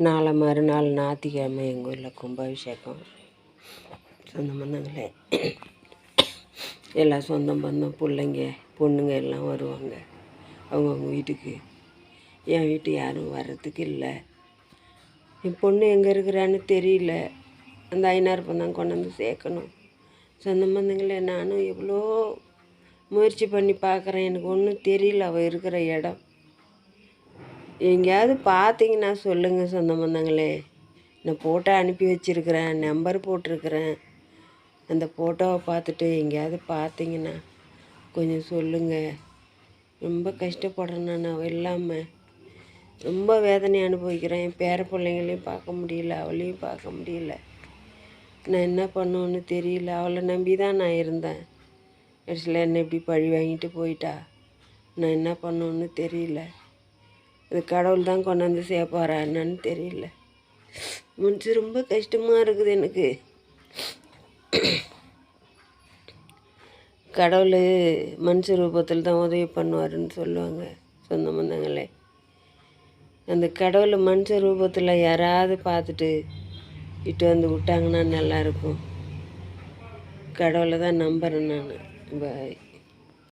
நாளை மறுநாள் ஞாயிற்றுக்கிழமை எங்கள் ஊரில் கும்பாபிஷேகம். சொந்த பந்தங்களே எல்லாம் சொந்தம் பந்தம் பிள்ளைங்க பொண்ணுங்க எல்லாம் வருவாங்க அவங்கவுங்க வீட்டுக்கு. என் வீட்டு யாரும் வர்றதுக்கு இல்லை. என் பொண்ணு எங்கே இருக்கிறான்னு தெரியல. அந்த ஐநாறு தான் கொண்டு வந்து சேர்க்கணும். சொந்த பந்தங்களே நானும் எவ்வளோ முயற்சி பண்ணி பார்க்குறேன். எனக்கு ஒன்றும் தெரியல அவள் இருக்கிற இடம். எங்கேயாவது பார்த்தீங்கன்னா சொல்லுங்கள் சொந்த பந்தங்களே. நான் ஃபோட்டோ அனுப்பி வச்சுருக்கிறேன், நம்பர் போட்டிருக்கிறேன். அந்த ஃபோட்டோவை பார்த்துட்டு எங்கேயாவது பார்த்தீங்கன்னா கொஞ்சம் சொல்லுங்கள். ரொம்ப கஷ்டப்படுறேன் நான். அவள் இல்லாமல் ரொம்ப வேதனை அனுபவிக்கிறேன். என் பேர பிள்ளைங்களையும் பார்க்க முடியல, அவளையும் பார்க்க முடியல. நான் என்ன பண்ணுவேன்னு தெரியல. அவளை நம்பி தான் நான் இருந்தேன். கடைசியில் என்னை இப்படி பழி வாங்கிட்டு போயிட்டா. நான் என்ன பண்ணுவேன்னு தெரியல. அது கடவுள் தான் கொண்டாந்து சேர்ப்பாரா என்னன்னு தெரியல. மனசு ரொம்ப கஷ்டமாக இருக்குது எனக்கு. கடவுள் மனுஷ ரூபத்தில் தான் உதவி பண்ணுவாருன்னு சொல்லுவாங்க சொந்த பந்தங்களே. அந்த கடவுள் மனுஷ ரூபத்தில் யாராவது பார்த்துட்டு இட்டு வந்து விட்டாங்கன்னா நல்லாயிருக்கும். கடவுளை தான் நம்புகிறேன் நான். பாய்.